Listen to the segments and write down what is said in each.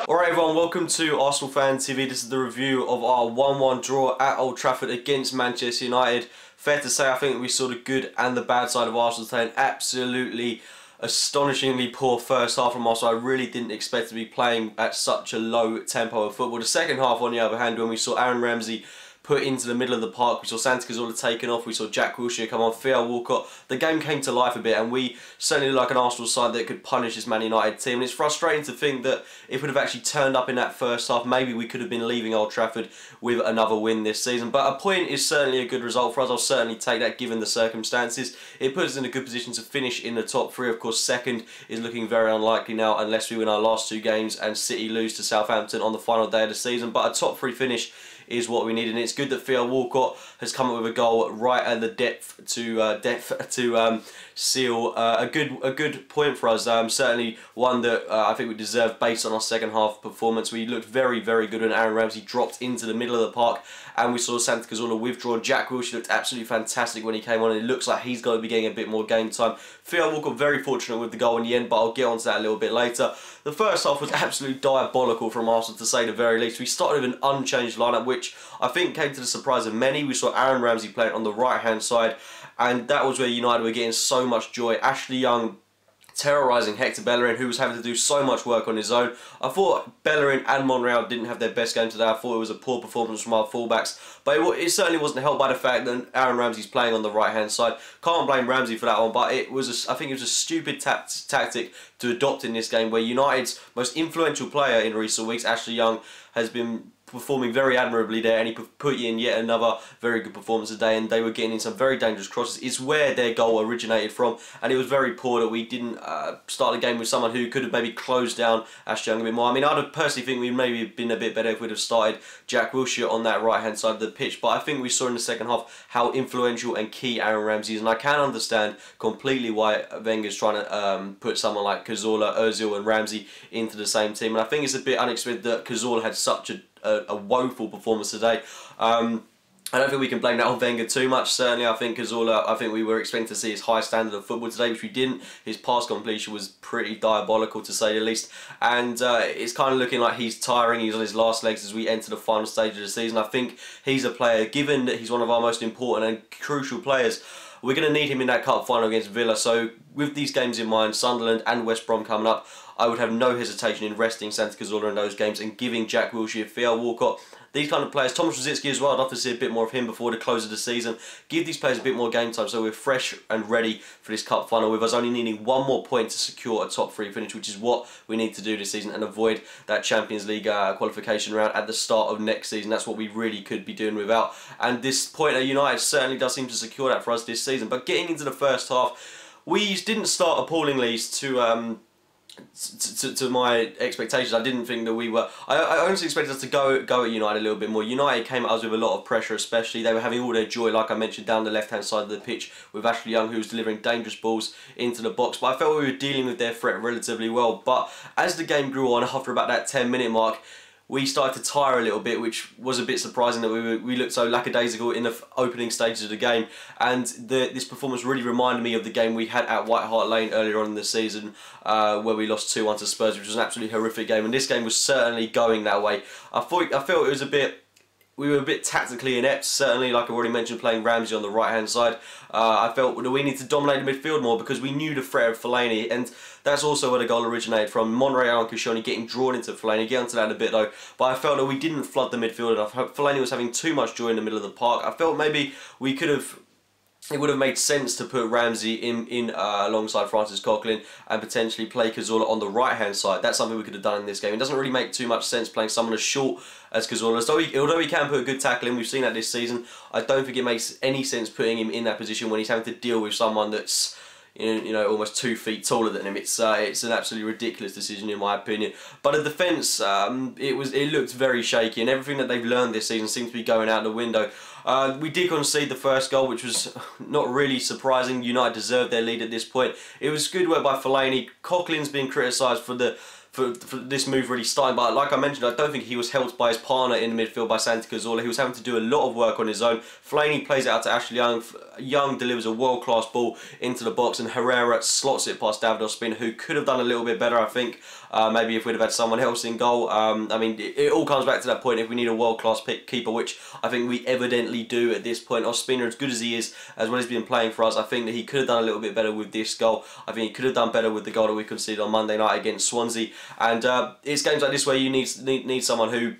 Alright everyone, welcome to Arsenal Fan TV. This is the review of our 1-1 draw at Old Trafford against Manchester United. Fair to say, I think we saw the good and the bad side of Arsenal today. An absolutely astonishingly poor first half from Arsenal. I really didn't expect to be playing at such a low tempo of football. The second half, on the other hand, when we saw Aaron Ramsey put into the middle of the park, we saw Santi Cazorla taken off, we saw Jack Wilshere come on, Theo Walcott, the game came to life a bit, and we certainly look like an Arsenal side that could punish this Man United team. And it's frustrating to think that if we'd have actually turned up in that first half, maybe we could have been leaving Old Trafford with another win this season. But a point is certainly a good result for us. I'll certainly take that given the circumstances. It puts us in a good position to finish in the top three. Of course, second is looking very unlikely now unless we win our last two games and City lose to Southampton on the final day of the season. But a top three finish is what we need, and it's good that Theo Walcott has come up with a goal right at the depth to seal a good point for us. Certainly one that I think we deserved based on our second half performance. We looked very good when Aaron Ramsey dropped into the middle of the park, and we saw Santi Cazorla withdrawn. Jack Wilshere looked absolutely fantastic when he came on, and it looks like he's going to be getting a bit more game time. Theo Walcott very fortunate with the goal in the end, but I'll get onto that a little bit later. The first half was absolutely diabolical from Arsenal, to say the very least. We started with an unchanged lineup, which I think came to the surprise of many. We saw Aaron Ramsey playing on the right-hand side, and that was where United were getting so much joy. Ashley Young terrorising Hector Bellerin, who was having to do so much work on his own. I thought Bellerin and Monreal didn't have their best game today. I thought it was a poor performance from our fullbacks, but it certainly wasn't helped by the fact that Aaron Ramsey's playing on the right-hand side. Can't blame Ramsey for that one, but it was I think it was a stupid tactic to adopt in this game, where United's most influential player in recent weeks, Ashley Young, has been performing very admirably there, and he put in yet another very good performance today, and they were getting in some very dangerous crosses. It's where their goal originated from, and it was very poor that we didn't start the game with someone who could have maybe closed down Ashley Young a bit more. I mean, I'd personally think we'd maybe been a bit better if we'd have started Jack Wilshere on that right-hand side of the pitch, but I think we saw in the second half how influential and key Aaron Ramsey is, and I can understand completely why Wenger's trying to put someone like Cazorla, Ozil and Ramsey into the same team, and I think it's a bit unexpected that Cazorla had such a woeful performance today. I don't think we can blame that on Wenger too much. Certainly, I think Cazorla, I think we were expecting to see his high standard of football today, which we didn't. His pass completion was pretty diabolical, to say the least, and it's kind of looking like he's tiring. He's on his last legs as we enter the final stage of the season. I think he's a player, given that he's one of our most important and crucial players, we're going to need him in that cup final against Villa. So with these games in mind, Sunderland and West Brom coming up, I would have no hesitation in resting Santi Cazorla in those games and giving Jack Wilshere, Theo Walcott, these kind of players, Thomas Rosicky as well, I'd love to see a bit more of him before the close of the season. Give these players a bit more game time so we're fresh and ready for this cup final, with us only needing one more point to secure a top three finish, which is what we need to do this season, and avoid that Champions League qualification round at the start of next season. That's what we really could be doing without, and this point at United certainly does seem to secure that for us this season. But getting into the first half, we didn't start appallingly to my expectations. I didn't think that we were... I honestly expected us to go at United a little bit more. United came at us with a lot of pressure, especially. They were having all their joy, like I mentioned, down the left-hand side of the pitch with Ashley Young, who was delivering dangerous balls into the box. But I felt we were dealing with their threat relatively well. But as the game grew on, after about that 10-minute mark, we started to tire a little bit, which was a bit surprising that we looked so lackadaisical in the opening stages of the game. And this performance really reminded me of the game we had at White Hart Lane earlier on in the season, where we lost 2-1 to Spurs, which was an absolutely horrific game. And this game was certainly going that way. I felt it was a bit... We were a bit tactically inept, certainly, like I've already mentioned, playing Ramsey on the right-hand side. I felt that we need to dominate the midfield more because we knew the threat of Fellaini, and that's also where the goal originated from. Monreal and Koscielny getting drawn into Fellaini. Get onto that in a bit, though. But I felt that we didn't flood the midfield enough. Fellaini was having too much joy in the middle of the park. I felt maybe we could have... It would have made sense to put Ramsey in alongside Francis Coquelin and potentially play Cazorla on the right-hand side. That's something we could have done in this game. It doesn't really make too much sense playing someone as short as Cazorla. Although he can put a good tackle in, we've seen that this season, I don't think it makes any sense putting him in that position when he's having to deal with someone that's, you know, almost 2 feet taller than him. It's an absolutely ridiculous decision in my opinion. But the defence, it looked very shaky, and everything that they've learned this season seems to be going out the window. We did concede the first goal, which was not really surprising. United deserved their lead at this point. It was good work by Fellaini. Coquelin's been criticised for for this move really starting. But like I mentioned, I don't think he was helped by his partner in the midfield, by Santi Cazorla. He was having to do a lot of work on his own. Flaney plays it out to Ashley Young. Young delivers a world-class ball into the box, and Herrera slots it past David Ospina, who could have done a little bit better, I think. Maybe if we'd have had someone else in goal. I mean, it all comes back to that point. If we need a world-class keeper, which I think we evidently do at this point, Ospina, as good as he is, as well as he's been playing for us, I think that he could have done a little bit better with this goal. I think he could have done better with the goal that we conceded on Monday night against Swansea. And it's games like this where you need someone who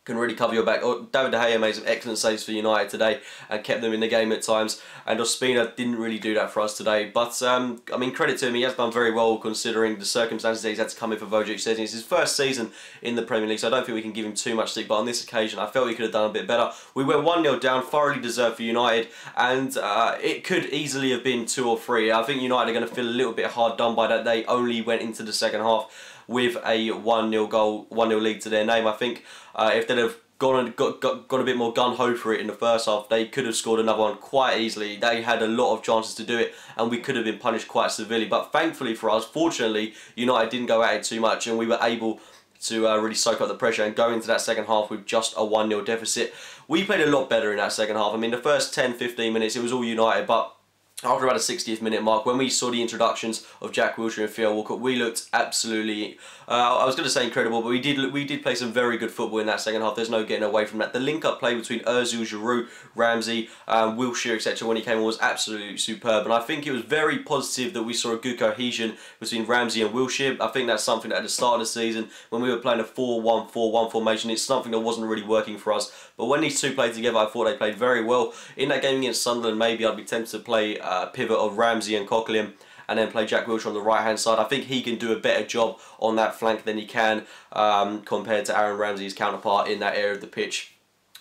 can really cover your back. David De Gea made some excellent saves for United today and kept them in the game at times, and Ospina didn't really do that for us today. But I mean, credit to him, he has done very well considering the circumstances that he's had to come in for Wojciech Szczesny. It's his first season in the Premier League, so I don't think we can give him too much stick, but on this occasion I felt he could have done a bit better. We went 1-0 down, thoroughly deserved for United, and it could easily have been 2 or 3. I think United are going to feel a little bit hard done by that. They only went into the second half with a 1-0 goal, 1-0 lead to their name. I think if they'd have gone a bit more gun-ho for it in the first half, they could have scored another one quite easily. They had a lot of chances to do it, and we could have been punished quite severely. But thankfully for us, fortunately, United didn't go at it too much, and we were able to really soak up the pressure and go into that second half with just a 1-0 deficit. We played a lot better in that second half. I mean, the first 10-15 minutes, it was all United, but after about the 60th minute mark, when we saw the introductions of Jack Wilshere and Theo Walcott, we looked absolutely, I was going to say incredible, but we did play some very good football in that second half. There's no getting away from that. The link-up play between Ozil, Giroud, Ramsey, Wilshere, etc. when he came on was absolutely superb, and I think it was very positive that we saw a good cohesion between Ramsey and Wilshere. I think that's something that at the start of the season, when we were playing a 4-1-4-1 formation, it's something that wasn't really working for us. But when these two played together, I thought they played very well. In that game against Sunderland, maybe I'd be tempted to play pivot of Ramsey and Coquelin, and then play Jack Wilshere on the right hand side. I think he can do a better job on that flank than he can compared to Aaron Ramsey's counterpart in that area of the pitch.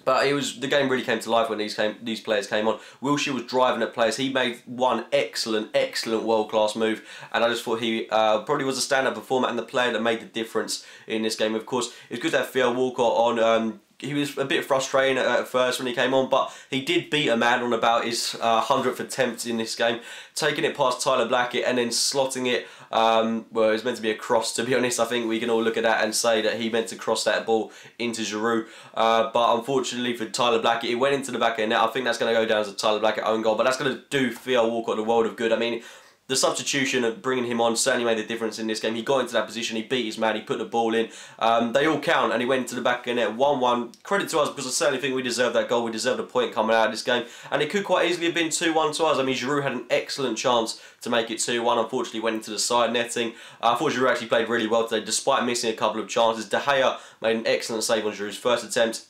But the game really came to life when these players came on. Wilshere was driving at players. He made one excellent world-class move, and I just thought he probably was a standout performer and the player that made the difference in this game. Of course, it was good to have Theo Walcott on. He was a bit frustrating at first when he came on, but he did beat a man on about his 100th attempt in this game, taking it past Tyler Blackett and then slotting it. Well, it was meant to be a cross, to be honest. I think we can all look at that and say that he meant to cross that ball into Giroud. But unfortunately for Tyler Blackett, it went into the back of the net. I think that's going to go down as a Tyler Blackett own goal, but that's going to do Theo Walcott the world of good. I mean, the substitution of bringing him on certainly made a difference in this game. He got into that position, he beat his man, he put the ball in. They all count, and he went into the back of the net 1-1. Credit to us, because I certainly think we deserved that goal. We deserved a point coming out of this game, and it could quite easily have been 2-1 to us. I mean, Giroud had an excellent chance to make it 2-1. Unfortunately, went into the side netting. I thought Giroud actually played really well today, despite missing a couple of chances. De Gea made an excellent save on Giroud's first attempt.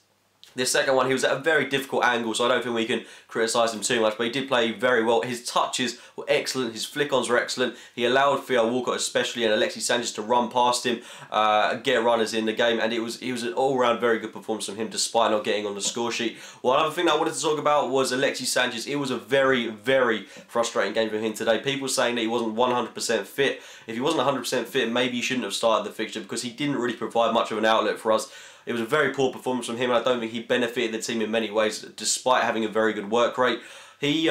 The second one, he was at a very difficult angle, so I don't think we can criticise him too much, but he did play very well. His touches were excellent, his flick-ons were excellent. He allowed Theo Walcott especially and Alexis Sanchez to run past him, get runners in the game, and it was an all-round very good performance from him despite not getting on the score sheet. One other thing that I wanted to talk about was Alexis Sanchez. It was a very frustrating game for him today. People saying that he wasn't 100% fit. If he wasn't 100% fit, maybe he shouldn't have started the fixture, because he didn't really provide much of an outlet for us. It was a very poor performance from him, and I don't think he benefited the team in many ways, despite having a very good work rate. He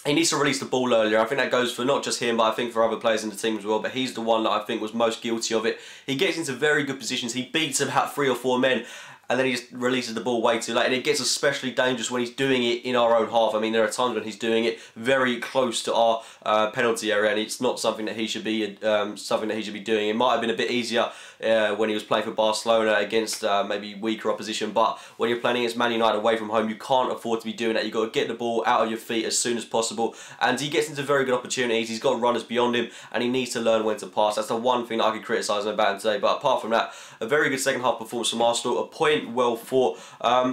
needs to release the ball earlier. I think that goes for not just him, but I think for other players in the team as well. But he's the one that I think was most guilty of it. He gets into very good positions. He beats about 3 or 4 men, and then he just releases the ball way too late. And it gets especially dangerous when he's doing it in our own half. I mean, there are times when he's doing it very close to our penalty area, and it's not something that he should be doing. It might have been a bit easier when he was playing for Barcelona against maybe weaker opposition, but when you're playing against Man United away from home, you can't afford to be doing that. You've got to get the ball out of your feet as soon as possible, and he gets into very good opportunities. He's got runners beyond him, and he needs to learn when to pass. That's the one thing that I could criticise him about him today, but apart from that, a very good second half performance from Arsenal, a point well fought.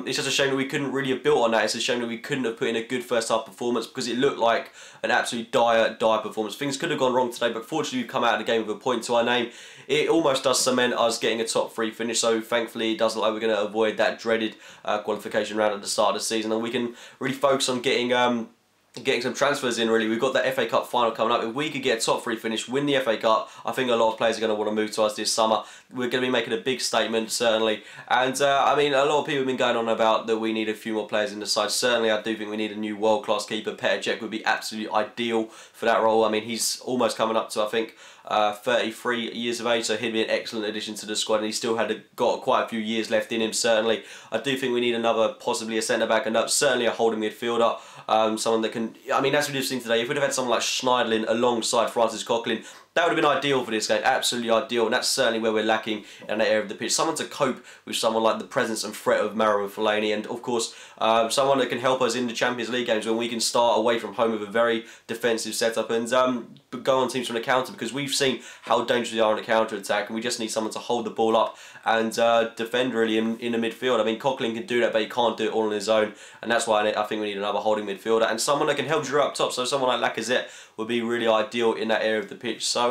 It's just a shame that we couldn't really have built on that. It's a shame that we couldn't have put in a good first half performance, because it looked like an absolute dire performance. Things could have gone wrong today, but fortunately we've come out of the game with a point to our name. It almost does cement us getting a top 3 finish, so thankfully it doesn't look like we're going to avoid that dreaded qualification round at the start of the season, and we can really focus on getting getting some transfers in really. We've got the FA Cup final coming up. If we could get a top 3 finish, win the FA Cup, I think a lot of players are going to want to move to us this summer. We're going to be making a big statement, certainly. And I mean, a lot of people have been going on about that we need a few more players in the side. Certainly, I do think we need a new world-class keeper. Petr Cech would be absolutely ideal for that role. I mean, he's almost coming up to, I think, 33 years of age, so he'd be an excellent addition to the squad, and he still got quite a few years left in him, certainly. I do think we need another, possibly a centre-back, and certainly a holding midfielder, someone that can, I mean, that's what we've seen today. If we'd have had someone like Schneiderlin alongside Francis Coquelin, that would have been ideal for this game, absolutely ideal, and that's certainly where we're lacking in that area of the pitch. Someone to cope with someone like the presence and threat of Marouane Fellaini, and of course, someone that can help us in the Champions League games when we can start away from home with a very defensive setup and go on teams from the counter, because we've seen how dangerous they are on the counter-attack, and we just need someone to hold the ball up and defend really in the midfield. I mean, Coquelin can do that, but he can't do it all on his own, and that's why I think we need another holding midfielder and someone that can help Giroud up top. So someone like Lacazette would be really ideal in that area of the pitch. So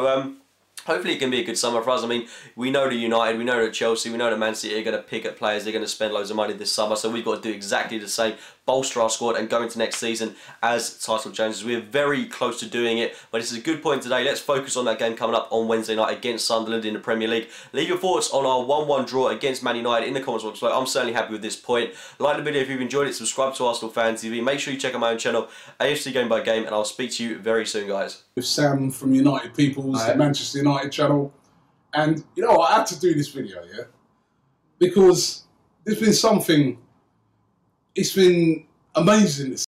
hopefully it can be a good summer for us. I mean, we know that United, we know that Chelsea, we know that Man City are going to pick up players, they're going to spend loads of money this summer, so we've got to do exactly the same, bolster our squad and go into next season as title challengers. We're very close to doing it, but this is a good point today. Let's focus on that game coming up on Wednesday night against Sunderland in the Premier League. Leave your thoughts on our 1-1 draw against Man United in the comments box below. I'm certainly happy with this point. Like the video if you've enjoyed it, subscribe to Arsenal Fan TV, make sure you check out my own channel, AFC Game by Game, and I'll speak to you very soon, guys. With Sam from United People's, the Manchester United channel. And, you know, I had to do this video, yeah? Because there's been something, it's been amazing